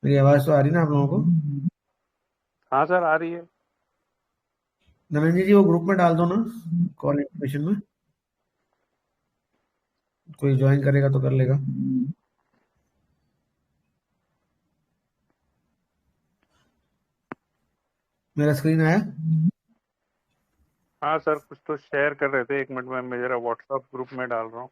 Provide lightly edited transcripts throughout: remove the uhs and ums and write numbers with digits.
मेरी आवाज तो आ रही ना आप लोगों को? हाँ सर, आ रही है। नरेंद्र जी वो ग्रुप में डाल दो ना, कॉल इन्फॉर्मेशन में। कोई ज्वाइन करेगा तो कर लेगा। मेरा स्क्रीन आया? हाँ सर, कुछ तो शेयर कर रहे थे। 1 मिनट में मैं जरा व्हाट्सएप ग्रुप में डाल रहा हूँ।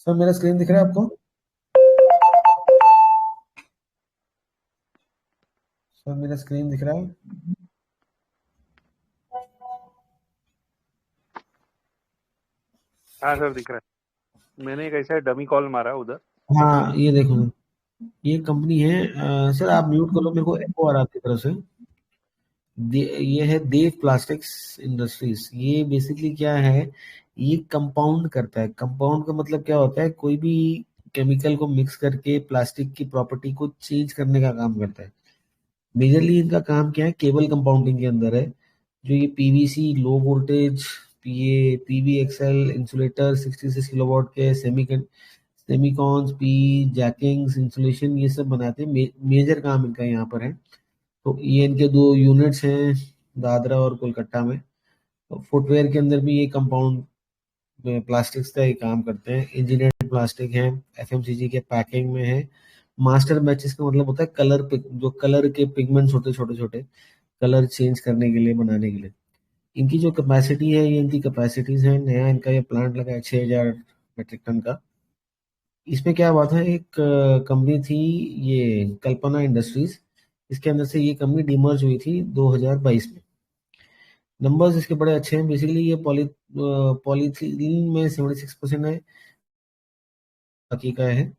सर मेरा स्क्रीन दिख रहा है आपको? सर मेरा स्क्रीन दिख रहा है? हाँ सर, दिख रहा है। मैंने एक ऐसा डमी कॉल मारा उधर। हाँ ये देखो, ये कंपनी है। सर आप म्यूट कर लो, मेरे को एको आ रहा है आपकी तरफ से। ये है देव प्लास्टिक्स इंडस्ट्रीज। ये बेसिकली क्या है, ये कंपाउंड करता है। कंपाउंड का मतलब क्या होता है, कोई भी केमिकल को मिक्स करके प्लास्टिक की प्रॉपर्टी को चेंज करने का काम करता है। मेजरली इनका काम क्या है, केबल कंपाउंडिंग के अंदर है। जो ये पीवीसी लो वोल्टेज, ये पीवी एक्सएल इंसुलेटर 66 किलोवाट के सेमीकॉन्स, पी जैकिंग्स, इंसुलेशन, ये सब बनाते हैं। मेजर काम इनका यहाँ पर है। तो ये इनके दो यूनिट्स हैं, दादरा और कोलकाता में। तो फुटवेयर के अंदर भी ये कंपाउंड प्लास्टिक्स का ही काम करते हैं। इंजीनियर्ड प्लास्टिक है, एफएमसीजी के पैकिंग में है। मास्टर बैचेस का मतलब होता है कलर, जो कलर के पिगमेंट्स होते हैं छोटे छोटे, कलर चेंज करने के लिए, बनाने के लिए। इनकी जो कैपेसिटी है, ये इनकी कैपेसिटीज है। नया इनका ये प्लांट लगा है 6000 मीट्रिक टन का। इसमें क्या हुआ था, एक कंपनी थी, ये कल्पना इंडस्ट्रीज, इसके अंदर से ये कंपनी डीमर्ज हुई थी 2022 में। नंबर्स इसके बड़े अच्छे हैं। बेसिकली ये पॉलीथीन में 76% है, बाकी का है।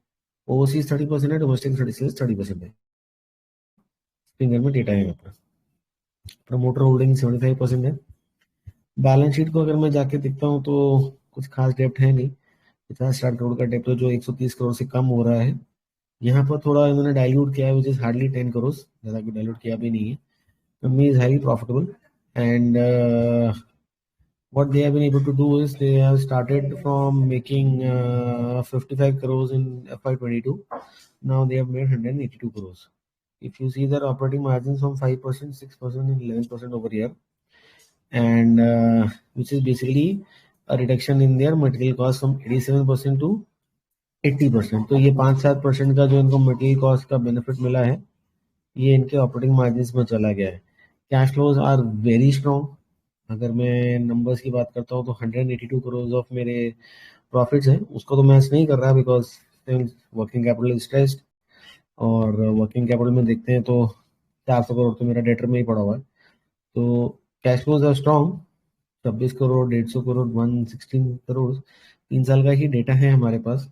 ओवरसीज 30% है, डोमेस्टिक 30% है। फिंगर में डेटा है यहाँ पर। प्रमोटर होल्डिंग 75% है। बैलेंस शीट को अगर मैं जाके देखता हूँ तो कुछ खास डेप्ट है नहीं। 50-60 करोड़ का डेप्ट, जो 130 करोड़ से कम हो रहा है। यहाँ पर थोड़ा इन्होंने डाइल्यूट किया है, विच इज हार्डली 10 करोड़, ज्यादा कुछ डाइल्यूट किया भी नहीं है। Company is highly profitable and what they have been able to do is they have started from making 55 crores in FY22. Now they have made 182 crores. If you see their operating margins from 5%, 6%, and 11% over here, and which is basically a reduction in their material cost from 87% to 80%. तो ये 5-7% का जो इनको material cost का benefit मिला है, ये इनके ऑपरेटिंग मार्जिन में चला गया है। Cash flows are very strong. अगर मैं नंबर्स की बात करता हूँ तो 182 करोड़ ऑफ मेरे प्रॉफिट्स हैं, उसको तो मैच नहीं कर रहा बिकॉज वर्किंग कैपिटल स्ट्रेस्ड। और वर्किंग कैपिटल में देखते हैं तो 400 करोड़ तो मेरा डेटर में ही पड़ा हुआ है। तो cash flows are strong. 26 crore, 150 crore, 116 crore, 3 साल का ही डेटा है हमारे पास।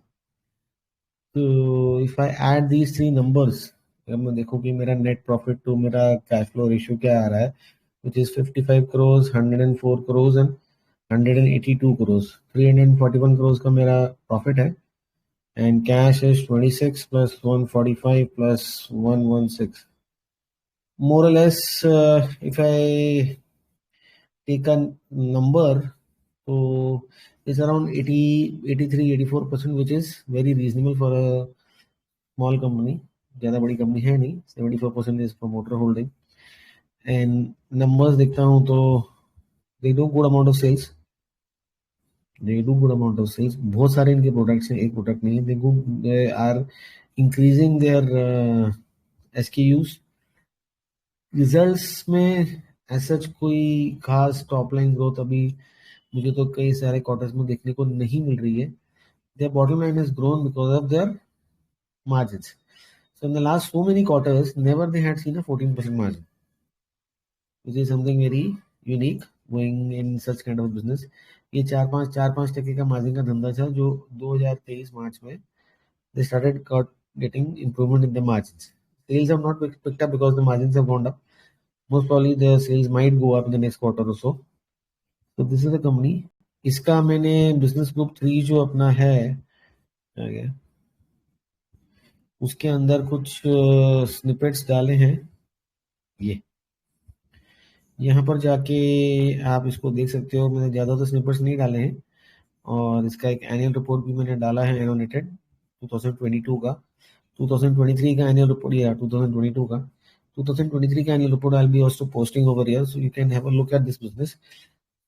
तो if I add these three numbers, अगर मैं देखूँ कि मेरा नेट प्रॉफिट टू मेरा कैश फ्लो रेशियो क्या आ रहा है, which is 55 crores, 104 crores and 182 crores. 341 crores का मेरा प्रॉफिट है। And cash is 26 plus 145 plus 116। More or less, if I take a number, so it's around 80, 83, 84%, which is very reasonable for a small company. ज़्यादा बड़ी company है नहीं। 74% is promoter holding. And numbers देखता हूँ तो they do good amount of sales. They do good amount of sales. बहुत सारे इनके प्रोडक्ट्स हैं, एक प्रोडक्ट नहीं है। They are increasing their SKUs. Results में सच कोई खास टॉप लाइन ग्रोथ अभी मुझे तो कई सारे क्वार्टर्स में देखने को नहीं मिल रही है। Their bottom line is grown because of their margins. So in the last so many quarters, never they had seen a 14% margin, which is something very unique going in such kind of business. ये 4-5 टके का margin का धंधा था जो 2023 मार्च में they started got getting improvement in the margins. Sales have not picked up because the margins have gone up. Most probably the sales might go up in the next quarter or so. So this is the company. इसका मैंने business group 3 जो अपना है, आ गया, उसके अंदर कुछ snippets डाले हैं। ये यहाँ पर जाके आप इसको देख सकते हो। मैंने ज़्यादा तो स्निपर्स नहीं डाले हैं, और इसका एक एनुअल रिपोर्ट भी मैंने डाला है एनोनेटेड 2022 का। 2023 का एनुअल रिपोर्ट, या 2022 का 2023 का annual report, I will be also posting over here, so you can have a look at this business.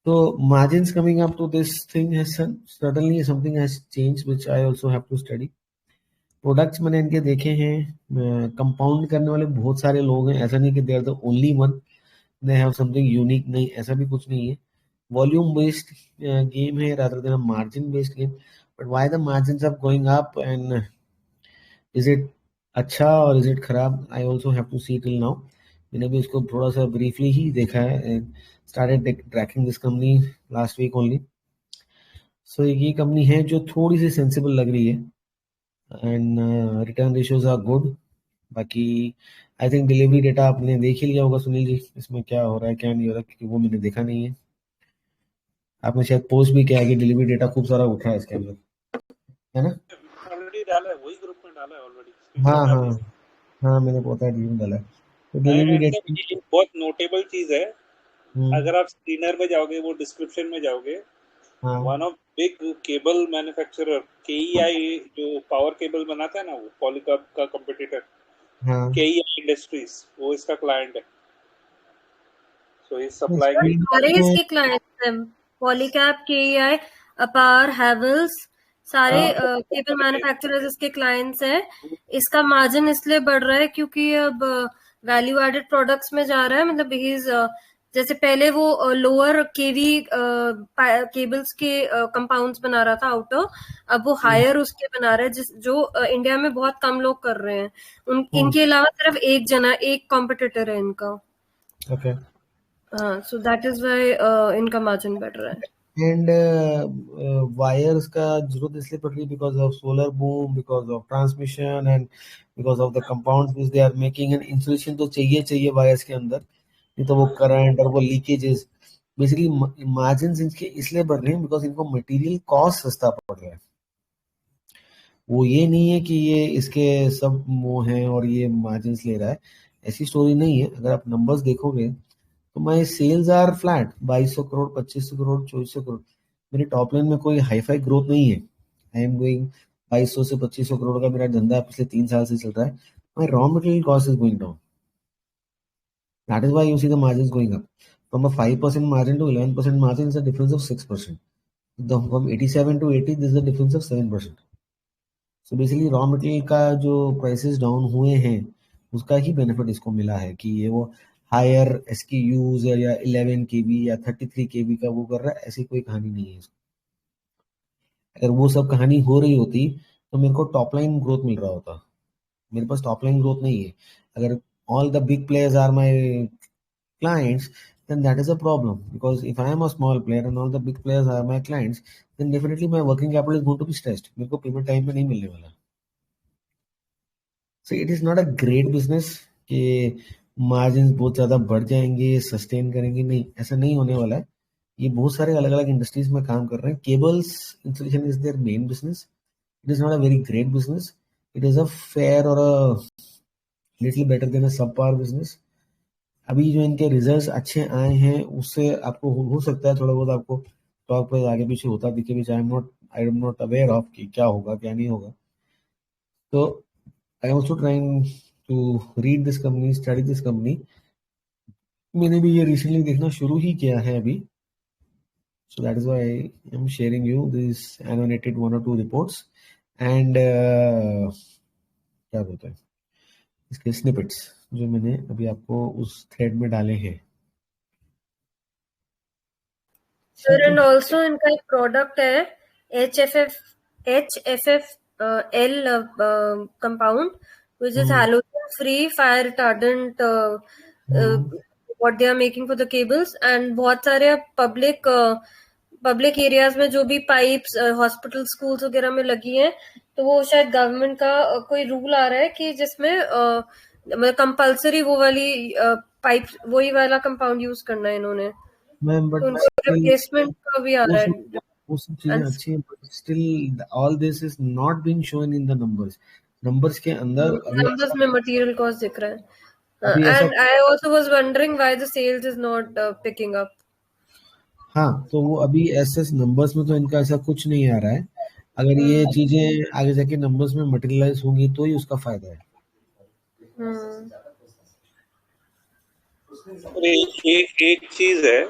So margins coming up to this thing has certainly something has changed, which I also have to study. Products मैंने इनके देखे हैं, compound करने वाले बहुत सारे लोग हैं, ऐसा नहीं कि they are the only one, they have something unique, नहीं ऐसा भी कुछ नहीं है. वॉल्यूम बेस्ड गेम है rather than margin based game. But why the margins are going up, and is it अच्छा और इज इट खराब, I also have to see till now. मैंने भी इसको थोड़ा सा ब्रीफली ही देखा है, started tracking this company last week only. So ये कंपनी है जो थोड़ी सी सेंसिबल लग रही है, and return ratios are good. बाकी आई थिंक डिलीवरी डेटा आपने देख ही लिया होगा सुनील जी, इसमें क्या हो रहा है क्या नहीं हो रहा, क्योंकि वो मैंने देखा नहीं है. आपने शायद पोस्ट भी किया है कि डिलीवरी डेटा खूब सारा उठा है इसके अंदर, है ना? ऑलरेडी डाला है, वही ग्रुप में डाला है ऑलरेडी, हाँ स्क्रीनशॉट आप हाँ लोग. हाँ, मैंने पता है डिलीवरी डाला है, तो डिलीवरी एंड डेटा. ये बहुत नोटेबल चीज है. हम्म. अगर आप स्क्रीनर में जाओगे, वो डिस्क्रिप्शन में जाओगे, हाँ one of big cable manufacturer KEI, जो पावर केबल बनाता है ना, वो पॉलीकैब का कंपटीटर, हाँ. केईआई इंडस्ट्रीज, वो इसका क्लाइंट है. सो इज तो सप्लाइंग इट. स्क्रीन सारे में इसके क्लाइंट्स हैं, पॉलीकैब, केईआई, अपार, हैवेल्स, सारे केबल मैन्युफैक्चरर्स इसके क्लाइंट्स हैं. इसका मार्जिन इसलिए बढ़ रहा है क्योंकि अब वैल्यू एडेड प्रोडक्ट्स में जा रहा है. मतलब जैसे पहले वो लोअर केवी केबल्स के कंपाउंड्स बना रहा था आउटर, अब वो हायर उसके बना रहा है, जो इंडिया में बहुत कम लोग कर रहे हैं. इनके अलावा सिर्फ एक कॉम्पिटिटर है इनका. ओके. हाँ, सो दैट इज वाई इनका मार्जिन बढ़ रहा है. एंड वायर्स का जरूरत इसलिए पड़ रही है because of solar boom, because of transmission, and because of the compounds which they are making. And insulation तो चाहिए चाहिए वायर्स के अंदर, नहीं तो वो करंट और वो लीकेजेस. बेसिकली मार्जिन इनके इसलिए बढ़ रहे हैं बिकॉज इनको मटेरियल कॉस्ट सस्ता पड़ रहा है. वो ये नहीं है कि ये इसके सब वो हैं और ये मार्जिन ले रहा है, ऐसी स्टोरी नहीं है. अगर आप नंबर्स देखोगे तो my sales are flat, 2200 crore, 2500 crore, 2400 crore. मेरी टॉप लाइन में कोई हाई फाई ग्रोथ नहीं है. आई एम गोइंग 2200 से 2500 करोड़ का मेरा धंधा पिछले 3 साल से चल रहा है. My raw material cost is going down. That is why you see the margin going up. From a 5% margin to 11% margin is a difference of 6%. From 87 to 80, this is a difference of 7%. So basically raw material का जो prices down हुए हैं उसका ही benefit इसको मिला है, कि ये वो हायर SKUs या 11 KB या 33 KB का वो कर रहा है, ऐसी कोई कहानी नहीं है इसको. अगर वो सब कहानी हो रही होती तो मेरे को टॉप लाइन ग्रोथ मिल रहा होता. मेरे पास टॉप लाइन ग्रोथ नहीं है. अगर all the big players are my clients, then that is a problem. Because if I am a small player and all the big players are my clients, then definitely my working capital is going to be stressed. मेरे को payment time पे नहीं मिलने वाला. So it is not a great business कि margin बहुत ज़्यादा बढ़ जाएंगे, सस्टेन करेंगे, नहीं, ऐसा नहीं होने वाला है. ये बहुत सारे अलग अलग इंडस्ट्रीज में काम कर रहे हैं. Cables installation is their main business. It is not a very great business. It is a fair or a little better than a sub power business. अभी जो इनके रिजल्ट्स अच्छे आए हैं उससे आपको हो सकता है थोड़ा बहुत आपको स्टॉक प्राइस आगे पीछे होता दिखे भी. I am not aware of कि क्या होगा क्या नहीं होगा. तो I am also trying to read this company, study this company. मैंने भी ये रिसेंटली देखना शुरू ही किया है अभी. So that is why I am sharing you this annotated 1 or 2 reports, and क्या बोलते हैं इसके स्निपेट्स जो मैंने अभी आपको उस थ्रेड में डाले हैं. सर, एंड ऑल्सो इनका एक प्रोडक्ट है HFF L compound, which is halogen free fire retardant, what they are making for the cables. and बहुत सारे पब्लिक एरियाज में जो भी पाइप्स हॉस्पिटल स्कूल्स वगैरह में लगी हैं, तो वो शायद गवर्नमेंट का कोई रूल आ रहा है कि जिसमें मतलब कंपल्सरी वो वाली पाइप, वही वाला कंपाउंड यूज करना है इन्होंने. बट तो उनको रिप्लेसमेंट का भी आ रहा है. वो सब चीजें अच्छी हैं, but still all this is not being shown in the numbers. Numbers के अंदर अभी नंबर्स में मटेरियल कॉस्ट दिख रहा है. अभी ऐसा And I also was wondering why the sales is not picking up. हाँ, तो वो अभी ऐसे नंबर्स में तो इनका ऐसा कुछ नहीं आ रहा है। अगर ये चीजें आगे जाके नंबर्स में मटेरियलाइज होंगी तो ही उसका फायदा है। और एक चीज है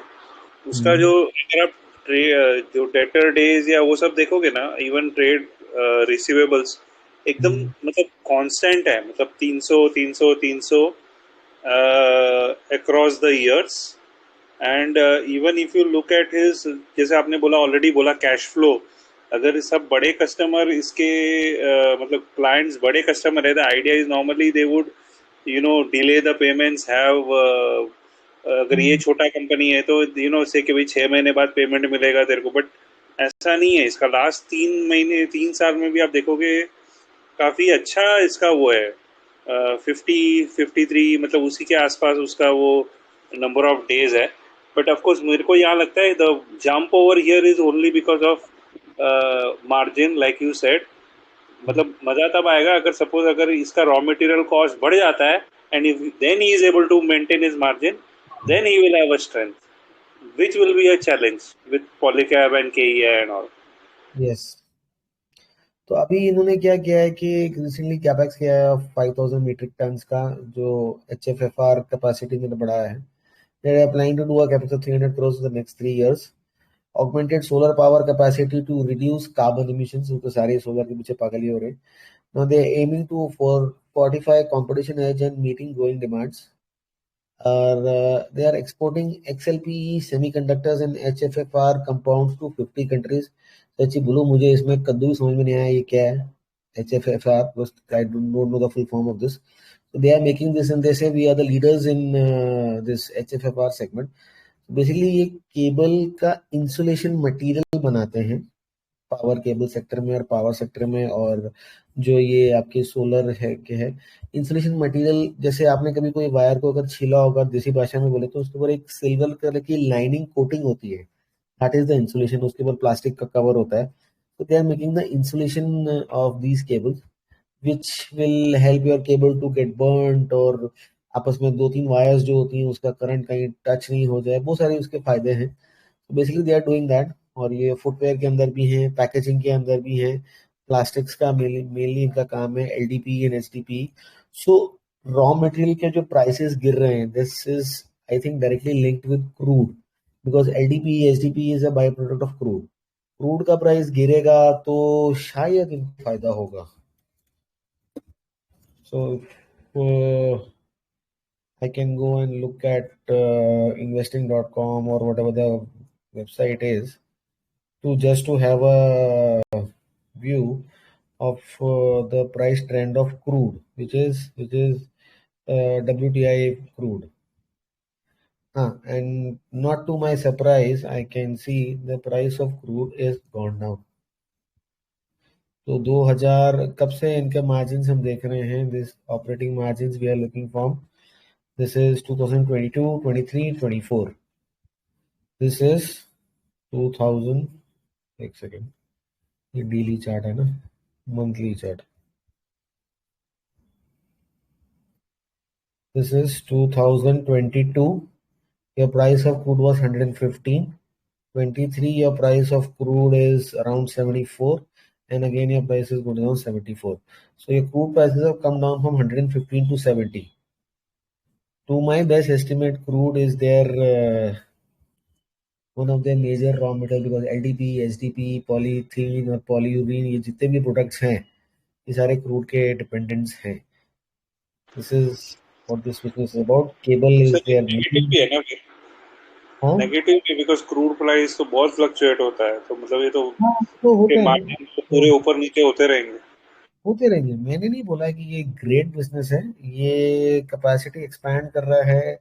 उसका, जो अगर आप जो डेटर डेज या वो सब देखोगे ना, इवन ट्रेड रिसीवेबल्स एकदम मतलब कांस्टेंट है, मतलब 300 across the years. And even if you look at his, जैसे आपने बोला, ऑलरेडी बोला कैश फ्लो, अगर सब बड़े कस्टमर इसके मतलब क्लाइंट्स बड़े कस्टमर है, the idea is normally they would delay the payments, have अगर ये छोटा कंपनी है तो से कि भाई 6 महीने बाद पेमेंट मिलेगा तेरे को, बट ऐसा नहीं है। इसका लास्ट 3 साल में भी आप देखोगे काफी अच्छा इसका वो है, 53 मतलब उसी के आसपास उसका वो नंबर ऑफ डेज है। बट ऑफकोर्स मेरे को यहाँ लगता है the jump over here is only because of margin, like you said. मतलब मजा तब आएगा अगर सपोज अगर इसका रॉ मटेरियल कॉस्ट बढ़ जाता है and if then he is able to maintain his margin, then he will have a strength, which will be a challenge with Polycab and KEI and all. Yes. तो अभी इन्होंने क्या किया है कि रिसेंटली कैपेक्स किया है 5000 मीट्रिक टन्स का, जो HFFR कैपेसिटी में बढ़ाया है। They are planning to do a capex of 300 crores in the next 3 years. Augmented solar power capacity to reduce carbon emissions, क्योंकि सारे सोलर के पीछे पागल ही हो रहे हैं। Now they are aiming to fortify competition edge and meeting growing demands. They are exporting XLPE semiconductors and HFFR compounds to 50 countries. सच्ची बोलो मुझे इसमें कद्दू भी समझ में नहीं आया ये क्या है HFFR, because I don't know the full form of this. So they are making this and they say we are the leaders in this HFFR segment. So basically ये केबल का इंसुलेशन मटेरियल बनाते हैं power cable sector में और power sector में, और जो ये आपके सोलर है के है इंसुलेशन मटेरियल। जैसे आपने कभी कोई वायर को अगर छीला होगा देसी भाषा में बोले तो उसके ऊपर एक सिल्वर कलर की लाइनिंग कोटिंग होती है, दैट इज द इंसुलेशन। उसके ऊपर प्लास्टिक का कवर होता है। तो they are making the insulation of these cables which will help your cable to get burned, और आपस में 2-3 वायर्स जो होती हैं उसका करंट कहीं टच नहीं हो जाए, बहुत सारे उसके फायदे हैं। तो basically they are doing that. और ये फुटवेयर के अंदर भी है, पैकेजिंग के अंदर भी है, प्लास्टिक्स का मेनली इनका काम है, LDP and HDP। So raw material के जो प्राइसेस गिर रहे हैं, this is I think directly linked with crude, because LDP HDP is a by product of crude. Crude का प्राइस गिरेगा तो शायद इनको फायदा होगा। सो I can go and look at investing.com or whatever the website is to have a view of the price trend of crude, which is WTI crude. And not to my surprise, I can see the price of crude is gone down. तो 2000 कब से इनके margin हम देख रहे हैं, this operating margin we are looking from, this is 2022, 23, 24. This is 2000, एक second, ये डेली चार्ट है ना, monthly chart. This is 2022. Your price of crude was 115. 23, your price of crude is around 74, and again your price is going down 74. So your crude prices have come down from 115 to 70. To my best estimate, crude is their one of their major raw material, because LDP, HDP, polyethylene और polyurine, ये जितने भी products हैं ये सारे crude के dependents हैं। This is what this business is about. Cable is their negative भी है ना फिर, नेगेटिव भी, बिकॉज क्रूड प्राइस तो बहुत फ्लक्चुएट होता है, तो मतलब ये तो होते मार्जिन तो पूरे ऊपर नीचे होते रहेंगे। मैंने नहीं बोला कि ये ग्रेट बिजनेस है, ये कैपेसिटी एक्सपैंड कर रहा है,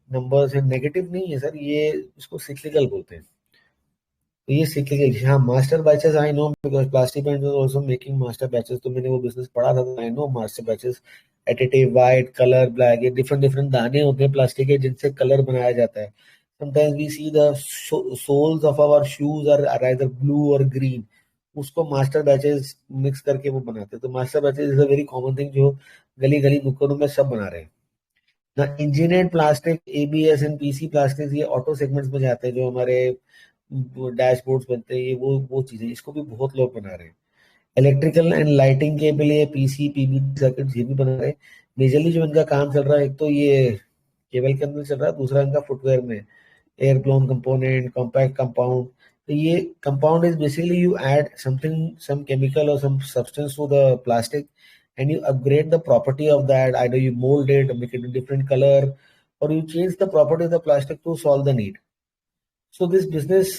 नंबर्स है, नेगेटिव नहीं है सर, ये इसको सिक्लिकल बोलते हैं। तो ये सिक्लिकल, हाँ master batches I know, because plastic paint is also making master batches, तो मैंने वो बिजनेस पढ़ा था, I know master batches, additive, white, colour, black, ये डिफरेंट दाने होते हैं प्लास्टिक के जिनसे कलर बनाया जाता है। Sometimes we see the soles of our shoes are either blue or green, उसको मास्टर बैचेस मिक्स करके वो बनाते हैं। तो master batches is a very common thing जो गली गली नुक्कड़ों में सब बना रहे हैं। ना engineered plastic, ABS and PC plastic, ये ऑटो सेगमेंट्स में जाते हैं, जो हमारे डैशबोर्ड्स बनते हैं, ये वो चीजें, इसको भी बहुत लोग बना रहे हैं। इलेक्ट्रिकल एंड लाइटिंग के लिए पीसी पीबी सर्किट ये भी बना रहे हैं। मेजरली जो इनका काम चल रहा है, एक तो ये केबल के अंदर चल रहा है, दूसरा इनका फुटवेयर में air blown component, compact compound. तो ये compound is basically you add something, some chemical और some substance to the plastic and you upgrade the property of that. Either you mold it or make it a different color, or you change the property of the plastic to solve the need. So this business,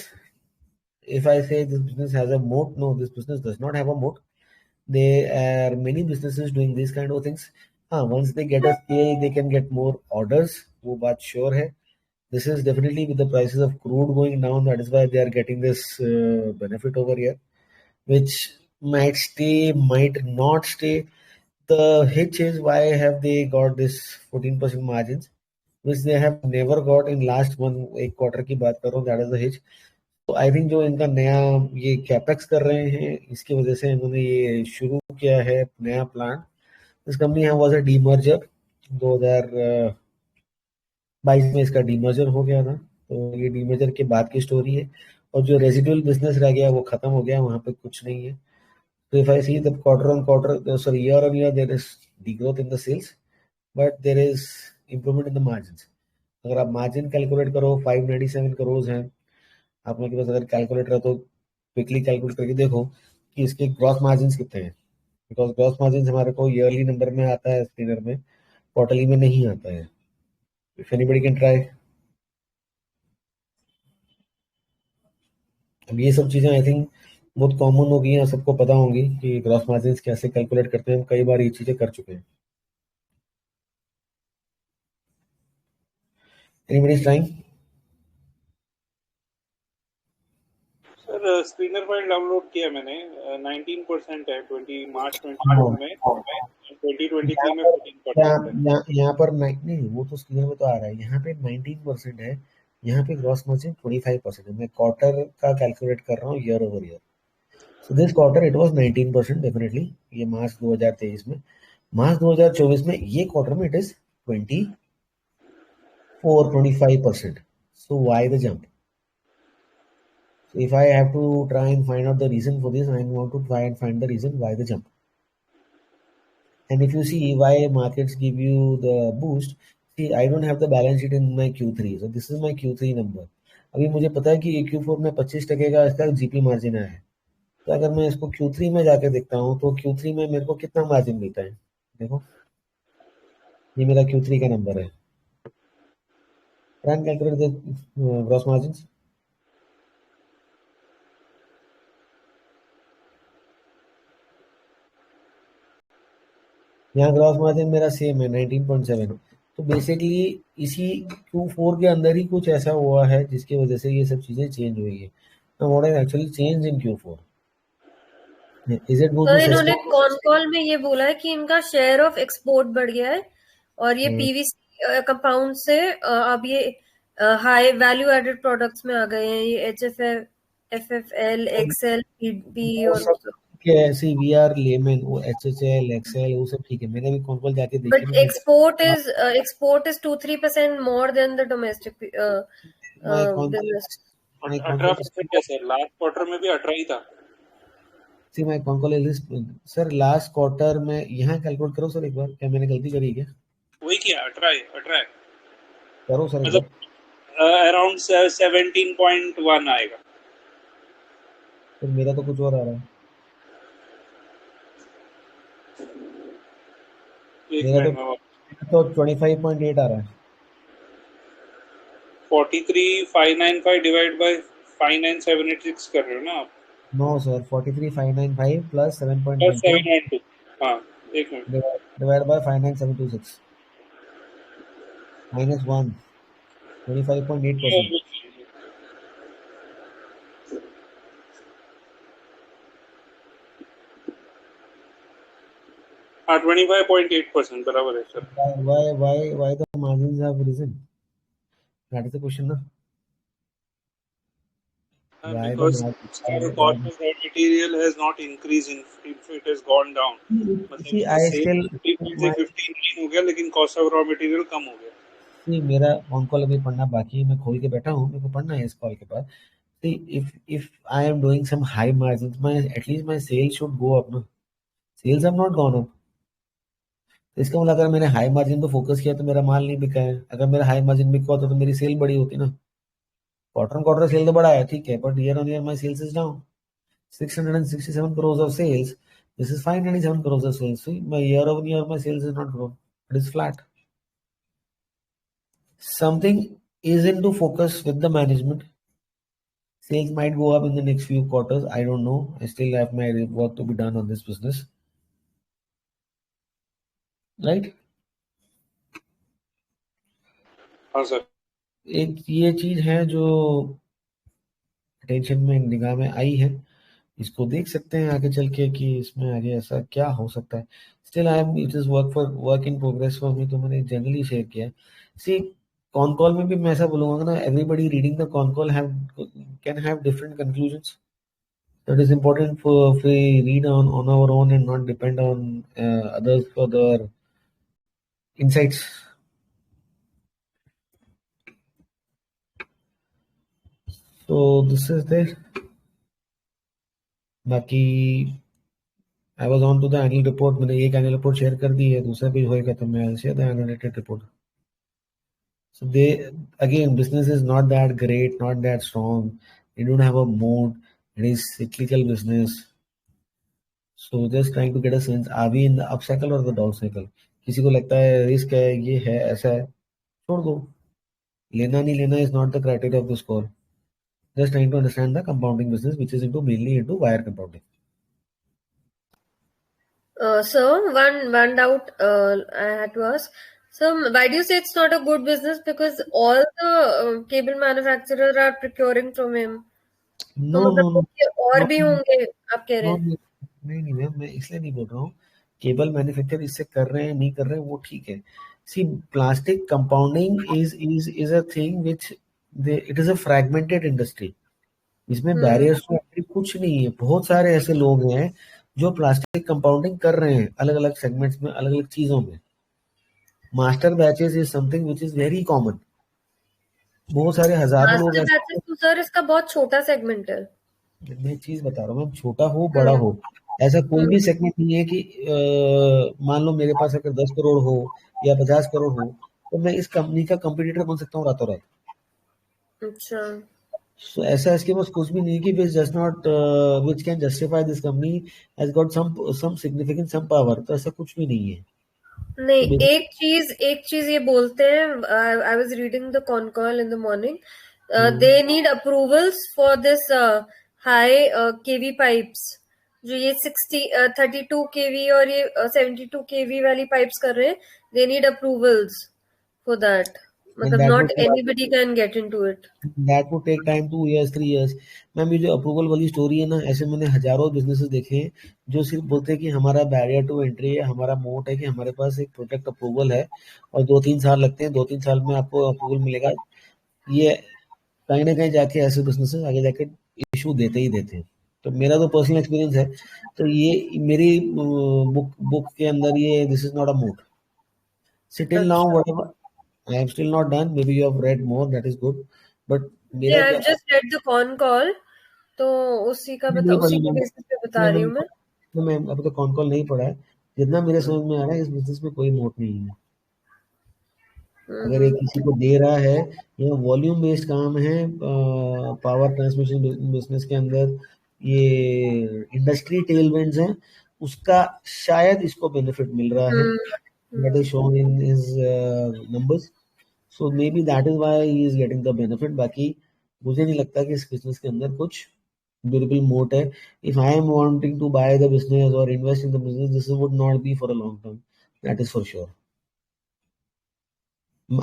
if I say this business has a moat, no, this business does not have a moat. There are many businesses doing these kind of things. Once they get a scale, they can get more orders. वो बात sure है. This is definitely with the prices of crude going down. That is why they are getting this benefit over here, which might stay, might not stay. The hitch is why have they got this 14% margins, which they have never got in last एक quarter की बात कर रहा हूँ. That is the hitch. तो I think जो इनका नया ये कैपेक्स कर रहे हैं, इसकी वजह से इन्होंने ये शुरू किया है नया plant. This company was a demerger, 2022 में इसका डीमर्जर हो गया था. तो ये डीमर्जर के बाद की स्टोरी है, और जो रेजिडुअल बिजनेस रह गया वो खत्म हो गया, वहां पे कुछ नहीं है. So if I see the quarter-on-quarter, sorry, year-on-year, there is degrowth in the sales, but there is improvement in the margins. अगर आप मार्जिन कैलकुलेट करो, 597 करोड़ हैं आप लोगों के पास, अगर कैलकुलेटर है तो क्विकली कैलकुलेट करके देखो कि इसके ग्रॉस मार्जिन कितने हैं, बिकॉज ग्रॉस मार्जिन हमारे को ईयरली नंबर में आता है स्क्रीनर में, क्वार्टरली में नहीं आता है. If anybody can try. अब ये सब चीजें आई थिंक बहुत कॉमन हो गई हैं, सबको पता होंगी कि ग्रॉस मार्जिन कैसे कैलकुलेट करते हैं. हम कई बार ये चीजें कर चुके हैं. Anybody is trying? Sir screener file download किया मैंने, 19% है 20 मार्च 24 में, 2023 में 14% है. यहाँ पर नहीं, वो तो स्क्रीन में तो आ रहा है, यहाँ पे 19% है, यहाँ पे ग्रॉस मार्जिन 25% है. मैं क्वार्टर का कैलकुलेट कर रहा हूँ year over year. So this quarter it was 19% definitely, ये मार्च 2023 में. मार्च 2024 में ये क्वार्टर में it is 25%. So why the jump? So if I have to try and find out the reason for this, I want to try and find the reason why the jump. And if you see why markets give you the boost, see I don't have the balance sheet in my Q3, so this is my Q3 number. अभी मुझे पता है कि ये Q4 में 25% का इसका GP margin आया है. तो अगर मैं इसको Q3 में जाके देखता हूँ तो Q3 में मेरे को कितना मार्जिन मिलता है. देखो ये मेरा Q3 का नंबर है. Try and calculate the gross margins. यहाँ ग्रॉस मार्जिन मेरा सेम है 19.7. तो बेसिकली इसी Q4 के अंदर ही कुछ ऐसा हुआ है जिसकी वजह से ये सब चीजें चेंज हुई है. What has actually change in Q4? Is it तो इन्होंने कॉन कॉल में ये बोला है कि इनका शेयर ऑफ एक्सपोर्ट बढ़ गया है, और ये पीवीसी कंपाउंड से अब ये हाई वैल्यू एडेड प्रोडक्ट्स में आ गए हैं. ये HFL, FFL, XL, PB और ऐसे वी आर लेमन, वो HHL, XL वो सब ठीक है, मैंने भी कॉन कॉल जाके देखी. But export is 2-3% more than the domestic business. 18% है सर, लास्ट क्वार्टर में भी 18 ही था. See my con call is sir last quarter में. यहाँ कैलकुलेट करो सर एक बार, क्या मैंने गलती करी क्या? वही किया, 18 करो सर. मतलब अराउंड 17.1 आएगा. तो मेरा तो कुछ और आ रहा है. मेरा तो 25.8 आ रहा है. 43,595 डिवाइड बाय 59786 कर रहे हो ना आप? No sir, 43,595 plus 7.92. हाँ एक मिनट. Divide by 59726 minus 1, 25.8%. हाँ 25.8% बराबर है sir. Why the margins have risen? That is the question ना. Why the because market? our cost of raw material has not increased in if it has gone down. See, मतलब I cell still 55 से my 59 हो गया लेकिन cost of raw material कम हो गया. see मेरा on call अभी पढ़ना बाकी है, मैं खोल के बैठा हूँ, मेरे को पढ़ना है इस कॉल के बाद. See, if I am doing some high margins, my at least my sales should go up, no? Sales have not gone up. तो इसका मतलब अगर मैंने हाई मार्जिन पे फोकस किया तो मेरा माल नहीं बिका है. अगर मेरा हाई मार्जिन बिका होता तो मेरी सेल बड़ी होती ना. क्वार्टर ऑन क्वार्टर सेल तो बड़ा है, ठीक है, but year on year my sales is down. 667 crores of sales. This is 597 crores of sales. See, my year over year, my sales is not grown. It is flat. Something is into focus with the management. Sales might go up in the next few quarters. I don't know. I still have my work to be done on this business. Right? हाँ sir. एक ये चीज है जो attention में निगाह में आई है. इसको देख सकते हैं आगे चल के कि इसमें आगे ऐसा क्या हो सकता है. Still I am it is work in progress for me, तो मैंने जनरली शेयर किया है. सी, कॉन कॉल में भी मैं ऐसा बोलूंगा ना, everybody reading the con call have can have different conclusions. That is important for if we read on our own and not depend on others for their insights. So this is there. बाकी I was on to the annual report. मैंने एक annual report share कर दी है, दूसरा page होएगा तो मैं share the annotated report. So they again, business is not that great, not that strong. They don't have a mood. It is cyclical business. So just trying to get a sense, are we in the up cycle or the down cycle? किसी को लगता है risk है, ये है, ऐसा है, छोड़ दो. लेना नहीं लेना is not the criteria of the score. Just trying to understand the compounding business, which is into mainly into wire compounding. So one doubt I had to ask. So why do you say it's not a good business? Because all the cable manufacturers are procuring from him. तो No, no, मतलब no, कुछ और no, भी होंगे आप कह रहे no, हैं? नहीं नहीं मैम, मैं इसलिए नहीं बोल रहा हूँ. केबल मैन्युफैक्चर इससे कर रहे हैं नहीं कर रहे हैं वो ठीक है. See, plastic compounding is a thing which it is a fragmented industry. इसमें बैरियर्स टू एंट्री कुछ नहीं है. बहुत सारे ऐसे लोग हैं जो प्लास्टिक कंपाउंडिंग कर रहे हैं अलग अलग सेगमेंट्स में, अलग अलग चीजों में. Master batches is something which is very common. बहुत सारे हजारों लोग मास्टर ऐसे. बैचेस तो सर इसका बहुत छोटा सेगमेंट है. मैं एक चीज बता रहा हूँ मैम, छोटा हो बड़ा हम्म, हो, ऐसा कोई हम्म, भी सेगमेंट नहीं है कि मान लो मेरे पास अगर 10 करोड़ हो या 50 करोड़ हो तो मैं इस कंपनी का कंपटीटर बन सकता हूँ रातों रात. अच्छा. So, ऐसा इसके पास कुछ भी नहीं कि which does not which can justify this company has got some significance, some power. तो ऐसा कुछ भी नहीं है. नहीं, तो बेसिक एक चीज ये बोलते हैं. I was reading the con call in the morning. They need approvals for this high kV pipes. जो ये 32 केवी और ये 72 केवी वाली पाइप्स कर रहे हैं. They need approvals for that. मतलब that not would anybody can get into it. That would take time, 2 years 3 years. Ma'am ये जो अप्रूवल वाली स्टोरी है ना, ऐसे मैंने हजारों बिजनेसेस देखे हैं जो सिर्फ बोलते हैं कि हमारा बैरियर टू एंट्री है, हमारा मोट है कि हमारे पास एक प्रोडक्ट अप्रूवल है और 2-3 साल लगते हैं, 2-3 साल में आपको अप्रूवल मिलेगा. ये कहीं ना कहीं जाके ऐसे बिजनेसेस आगे जाके इशू देते ही देते हैं. तो मेरा तो पर्सनल एक्सपीरियंस है. तो ये मेरी बुक बुक के अंदर ये this is not a mode. Still now अच्छा. whatever I am still not done. Maybe you have read more. That is good. But मेरा आई क्या just read the con call. तो उसी का नहीं उसी पढ़ी के मैंने. बेसिस पे बता रही हूँ मैं. मैं अभी तो कॉन कॉल नहीं पढ़ा है. जितना मेरे समझ में आ रहा है इस बिजनेस में कोई मोट नहीं है. अगर एक किसी को दे रहा है, ये वॉल्यूम बेस्ड काम है. पावर ट्रांसमिशन बिजनेस के अंदर ये इंडस्ट्री टेलविंड्स हैं, उसका शायद इसको बेनिफिट मिल रहा है. That is shown in his numbers. So may be that is why he is getting the benefit. बाकी मुझे नहीं लगता कि इस बिजनेस के अंदर कुछ ड्यूरेबल मोट है. If I am wanting to buy the business और invest in the business, this would not be for a long term. That is for sure.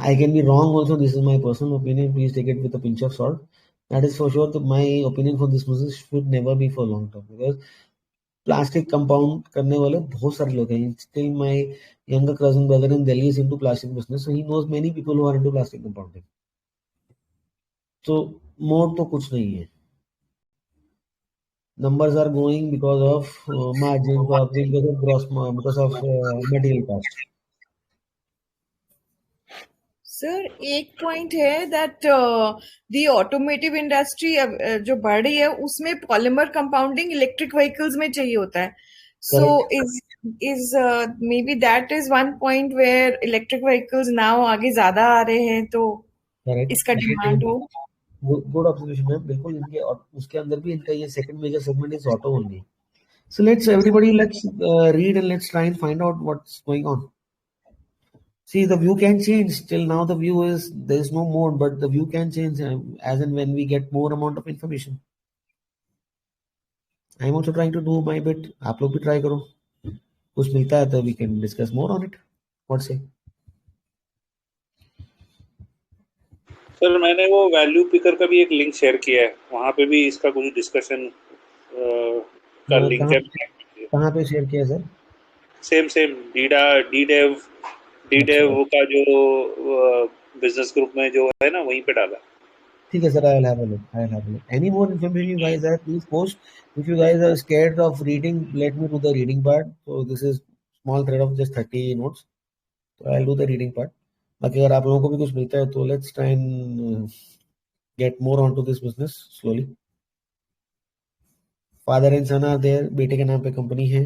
I can be wrong also. This is my personal opinion. Please take it with a pinch of salt. That is for sure. My opinion for this business should never be for long term because plastic compound करने वाले बहुत सारे लोग हैं. Still, my younger cousin brother in Delhi is into plastic business, so he knows many people who are into plastic compounding. तो mode तो कुछ नहीं है. numbers are going because of margins or because of because of material cost. Sir एक point है that the automotive industry जो बढ़ रही है उसमें पॉलीमर कंपाउंडिंग इलेक्ट्रिक व्हीकल्स में चाहिए होता है so is maybe that is one point where electric vehicles now आगे ज्यादा आ रहे हैं तो इसका डिमांड हो गुड ऑब्जर्वेशन है बिल्कुल इनके और उसके अंदर भी इनका ये second major segment is auto only so let's everybody let's read and let's try and find out what's going on See, the view can change. Till now, the view is there is no more, but the view can change as and when we get more amount of information. I am also trying to do my bit. आप लोग भी try करो. कुछ मिलता है तो we can discuss more on it. What say? Sir मैंने वो वैल्यू पिकर का भी एक लिंक शेयर किया है, वहाँ पे भी इसका कुछ डिस्कशन का लिंक है। कहाँ पे शेयर किया सर? सेम डीडेव का जो बिजनेस ग्रुप में जो है ना वहीं पे डाला। ठीक है sir, I will have a look. Any more information you guys have, please post. If you guys are scared of reading, let me do the reading part. So this is small thread of just 30 notes. So I'll do the reading part. बाकी अगर आप लोगों को भी कुछ मिलता है तो let's try and get more onto this business slowly. Father and son are there. बेटे के नाम पे कंपनी है,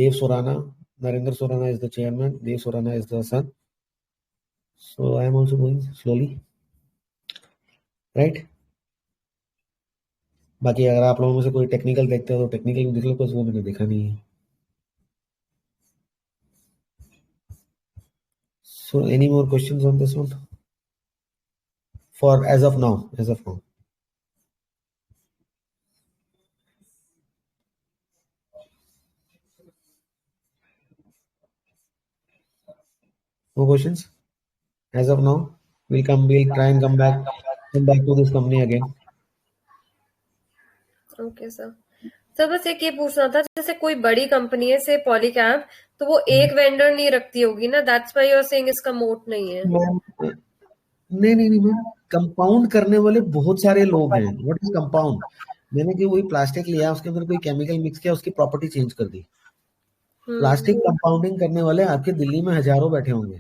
देव सोराना. Narendra Sorana is the chairman. Dev Sorana is the son. So I am also going slowly. Right? बाकी अगर आप लोगों में से कोई टेक्निकल देखते हो तो टेक्निकल देख लो, कुछ वो मैंने देखा नहीं है. So any more questions on this one? For as of now. No questions? As of now, we'll try and come back to this company again. Okay sir बस एक ये पूछना था, जैसे कोई बड़ी कंपनी है से पॉलीकैब, तो वो एक वेंडर नहीं रखती होगी ना, that's why you are saying इसका मोट नहीं है। नहीं मैम, कंपाउंड करने वाले बहुत सारे लोग हैं. What is compound? मैंने कि वही प्लास्टिक लिया, उसके अंदर कोई केमिकल मिक्स किया, उसकी प्रॉपर्टी चेंज कर दी. प्लास्टिक कंपाउंडिंग करने वाले आपके दिल्ली में हजारों बैठे होंगे.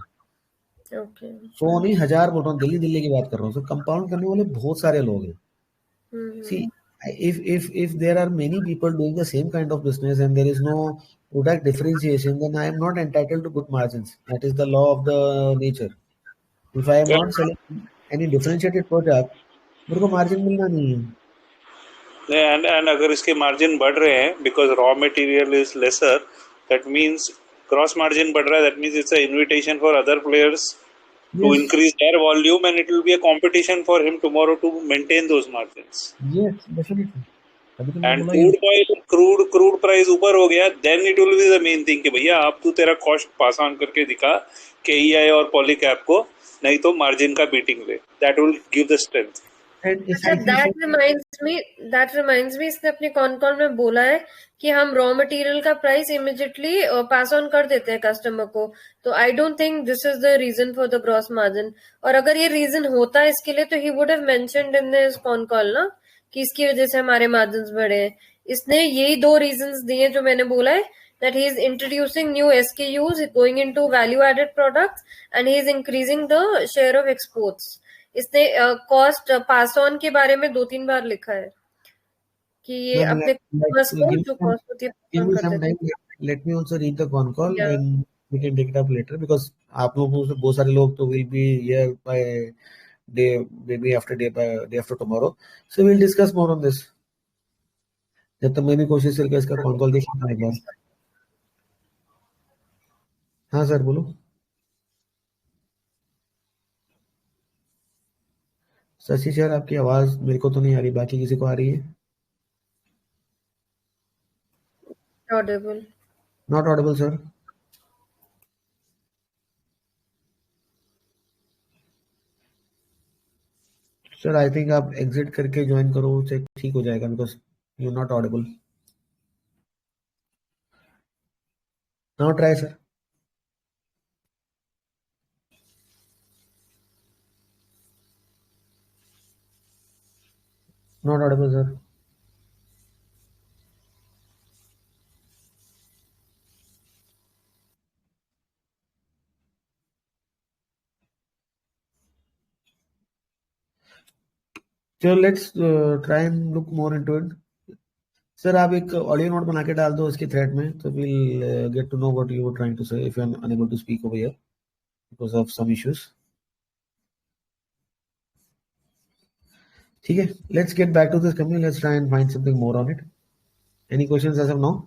ओके, 100 नहीं, 1000 बोल रहा हूँ, दिल्ली की बात कर रहा हूँ. तो कंपाउंड करने वाले बहुत सारे लोग हैं. See, if there are many people doing the same kind of business and there is no product differentiation, then I am not entitled to good margins. That is the law of the nature. If I am not selling any differentiated product, मेरे को margin मिलना नहीं है. And अगर इसके margin बढ़ रहे हैं because raw material is lesser, that means cross margin बढ़ रहा है, that means it's a invitation for other players to increase their volume and it will be a competition for him tomorrow to maintain those margins. Yes, definitely. And crude price ऊपर हो गया, then it will be the main thing कि भैया आप तू तेरा cost pass on करके दिखा KEI और पॉलीकैब को, नहीं तो मार्जिन का बीटिंग ले. That will give the strength. That reminds me, इसने अपने कॉन कॉल में बोला है कि हम रॉ मटेरियल का प्राइस इमीडिएटली पास ऑन कर देते हैं कस्टमर को. तो I don't think this is the reason for the gross margin. और अगर ये रीजन होता है इसके लिए तो he would have mentioned in this con call ना कि इसकी वजह से हमारे मार्जिन बढ़े हैं. इसने यही 2 रीजंस दिए जो मैंने बोला है, that he is introducing new SKUs, going into value added products, and he is increasing the share of exports. इसने कॉस्ट पास ऑन के बारे में 2-3 बार लिखा है कि ये अपने कस्टमर्स को जो कॉस्ट होती है पास ऑन कर देते हैं. Let me also read the con call and we can take it up later because आप लोगों से बहुत सारे लोग तो will be here by day, maybe day after tomorrow. So we'll discuss more on this. जब तक मैं भी कोशिश करके इसका कॉन कॉल देखूंगा एक बार. हाँ सर बोलो. शशि सर, आपकी आवाज मेरे को तो नहीं आ रही, बाकी किसी को आ रही है? Audible. Not audible sir. Sir I think आप एग्जिट करके ज्वाइन करो, उससे ठीक हो जाएगा because you not Audible. Now try sir. Not audible sir. चलो let's try and look more into it. Sir आप एक ऑडियो नोट बना के डाल दो इसके थ्रेड में, तो will get to know what you were trying to say if you are unable to speak over here because of some issues. ठीक है, let's get back to this company, let's try and find something more on it. Any questions as of now?